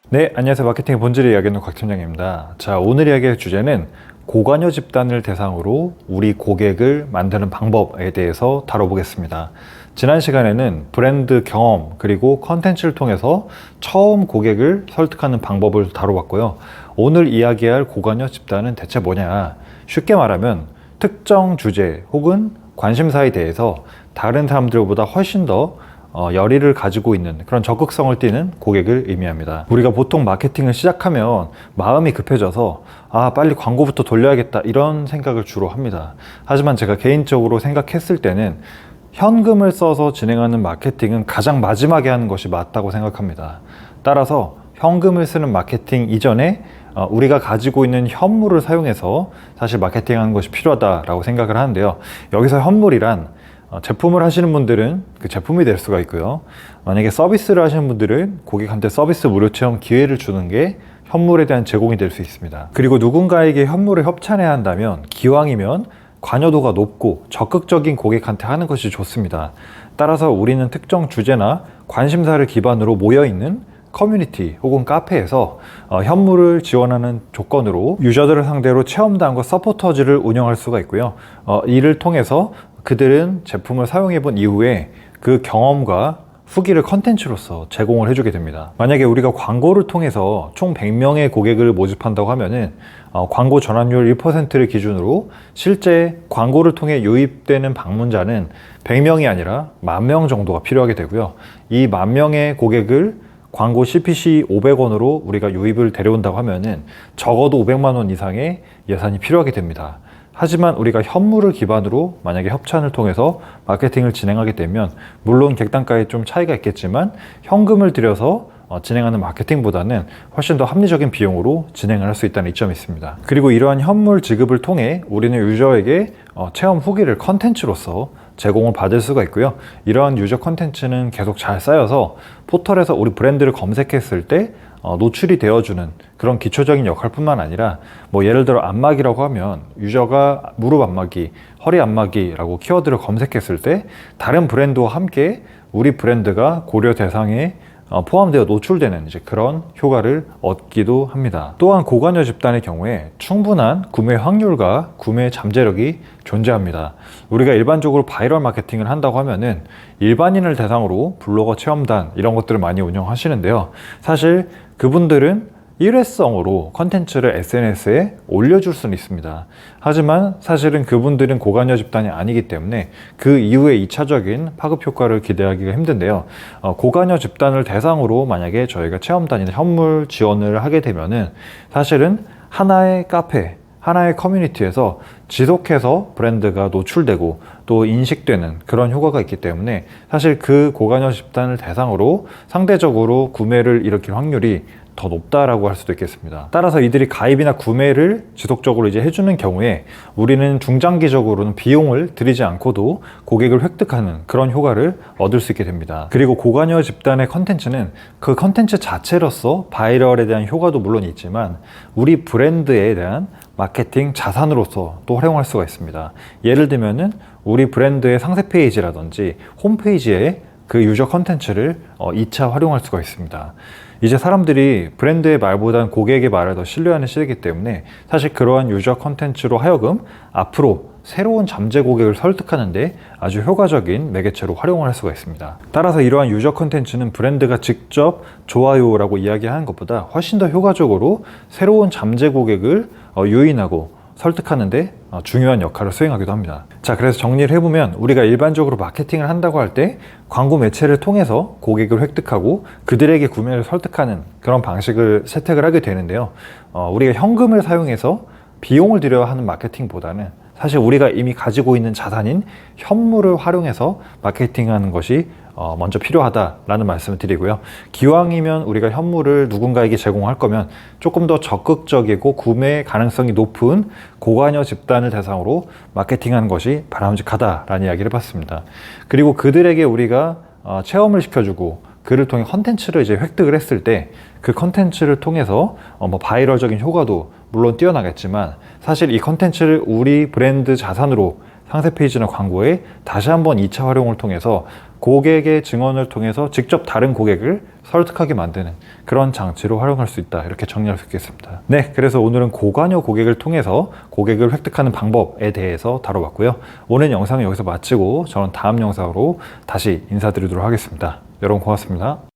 네, 안녕하세요. 마케팅의 본질을 이야기하는 곽 팀장입니다. 자, 오늘 이야기할 주제는 고관여 집단을 대상으로 우리 고객을 만드는 방법에 대해서 다뤄보겠습니다. 지난 시간에는 브랜드 경험 그리고 컨텐츠를 통해서 처음 고객을 설득하는 방법을 다뤄봤고요. 오늘 이야기할 고관여 집단은 대체 뭐냐? 쉽게 말하면 특정 주제 혹은 관심사에 대해서 다른 사람들보다 훨씬 더 열의를 가지고 있는 그런 적극성을 띠는 고객을 의미합니다. 우리가 보통 마케팅을 시작하면 마음이 급해져서 빨리 광고부터 돌려야겠다 이런 생각을 주로 합니다. 하지만 제가 개인적으로 생각했을 때는 현금을 써서 진행하는 마케팅은 가장 마지막에 하는 것이 맞다고 생각합니다. 따라서 현금을 쓰는 마케팅 이전에 우리가 가지고 있는 현물을 사용해서 사실 마케팅하는 것이 필요하다라고 생각을 하는데요. 여기서 현물이란 제품을 하시는 분들은 그 제품이 될 수가 있고요. 만약에 서비스를 하시는 분들은 고객한테 서비스 무료 체험 기회를 주는 게 현물에 대한 제공이 될 수 있습니다. 그리고 누군가에게 현물을 협찬해야 한다면 기왕이면 관여도가 높고 적극적인 고객한테 하는 것이 좋습니다. 따라서 우리는 특정 주제나 관심사를 기반으로 모여있는 커뮤니티 혹은 카페에서 현물을 지원하는 조건으로 유저들을 상대로 체험단과 서포터즈를 운영할 수가 있고요. 이를 통해서 그들은 제품을 사용해 본 이후에 그 경험과 후기를 컨텐츠로서 제공을 해주게 됩니다. 만약에 우리가 광고를 통해서 총 100명의 고객을 모집한다고 하면은 광고 전환율 1%를 기준으로 실제 광고를 통해 유입되는 방문자는 100명이 아니라 10,000명 정도가 필요하게 되고요. 이 10,000명의 고객을 광고 CPC 500원으로 우리가 유입을 데려온다고 하면은 적어도 500만 원 이상의 예산이 필요하게 됩니다. 하지만 우리가 현물을 기반으로 만약에 협찬을 통해서 마케팅을 진행하게 되면 물론 객단가에 좀 차이가 있겠지만 현금을 들여서 진행하는 마케팅보다는 훨씬 더 합리적인 비용으로 진행을 할 수 있다는 이점이 있습니다. 그리고 이러한 현물 지급을 통해 우리는 유저에게 체험 후기를 컨텐츠로서 제공을 받을 수가 있고요. 이러한 유저 컨텐츠는 계속 잘 쌓여서 포털에서 우리 브랜드를 검색했을 때 노출이 되어주는 그런 기초적인 역할뿐만 아니라 예를 들어 안마기라고 하면 유저가 무릎 안마기, 허리 안마기라고 키워드를 검색했을 때 다른 브랜드와 함께 우리 브랜드가 고려 대상에 포함되어 노출되는 그런 효과를 얻기도 합니다. 또한 고관여 집단의 경우에 충분한 구매 확률과 구매 잠재력이 존재합니다. 우리가 일반적으로 바이럴 마케팅을 한다고 하면은 일반인을 대상으로 블로거 체험단 이런 것들을 많이 운영하시는데요. 사실 그분들은 일회성으로 컨텐츠를 SNS에 올려줄 수는 있습니다. 하지만 사실은 그분들은 고관여 집단이 아니기 때문에 그 이후에 2차적인 파급 효과를 기대하기가 힘든데요. 고관여 집단을 대상으로 만약에 저희가 체험단이나 현물 지원을 하게 되면은 사실은 하나의 카페, 하나의 커뮤니티에서 지속해서 브랜드가 노출되고 또 인식되는 그런 효과가 있기 때문에 사실 그 고관여 집단을 대상으로 상대적으로 구매를 일으킬 확률이 더 높다라고 할 수도 있겠습니다. 따라서 이들이 가입이나 구매를 지속적으로 해주는 경우에 우리는 중장기적으로는 비용을 들이지 않고도 고객을 획득하는 그런 효과를 얻을 수 있게 됩니다. 그리고 고관여 집단의 컨텐츠는 그 컨텐츠 자체로서 바이럴에 대한 효과도 물론 있지만 우리 브랜드에 대한 마케팅 자산으로서 또 활용할 수가 있습니다. 예를 들면은 우리 브랜드의 상세 페이지라든지 홈페이지에 그 유저 컨텐츠를 2차 활용할 수가 있습니다. 이제 사람들이 브랜드의 말보다는 고객의 말을 더 신뢰하는 시대이기 때문에 사실 그러한 유저 컨텐츠로 하여금 앞으로 새로운 잠재 고객을 설득하는데 아주 효과적인 매개체로 활용을 할 수가 있습니다. 따라서 이러한 유저 컨텐츠는 브랜드가 직접 좋아요라고 이야기하는 것보다 훨씬 더 효과적으로 새로운 잠재 고객을 유인하고 설득하는데 중요한 역할을 수행하기도 합니다. 자, 그래서 정리를 해보면 우리가 일반적으로 마케팅을 한다고 할 때 광고 매체를 통해서 고객을 획득하고 그들에게 구매를 설득하는 그런 방식을 채택을 하게 되는데요. 우리가 현금을 사용해서 비용을 들여야 하는 마케팅보다는 사실 우리가 이미 가지고 있는 자산인 현물을 활용해서 마케팅하는 것이 먼저 필요하다라는 말씀을 드리고요. 기왕이면 우리가 현물을 누군가에게 제공할 거면 조금 더 적극적이고 구매 가능성이 높은 고관여 집단을 대상으로 마케팅하는 것이 바람직하다라는 이야기를 해봤습니다. 그리고 그들에게 우리가 체험을 시켜주고 그를 통해 컨텐츠를 획득을 했을 때 그 컨텐츠를 통해서 바이럴적인 효과도 물론 뛰어나겠지만 사실 이 컨텐츠를 우리 브랜드 자산으로 상세 페이지나 광고에 다시 한번 2차 활용을 통해서 고객의 증언을 통해서 직접 다른 고객을 설득하게 만드는 그런 장치로 활용할 수 있다, 이렇게 정리할 수 있겠습니다. 네, 그래서 오늘은 고관여 고객을 통해서 고객을 획득하는 방법에 대해서 다뤄봤고요. 오늘 영상은 여기서 마치고 저는 다음 영상으로 다시 인사드리도록 하겠습니다. 여러분 고맙습니다.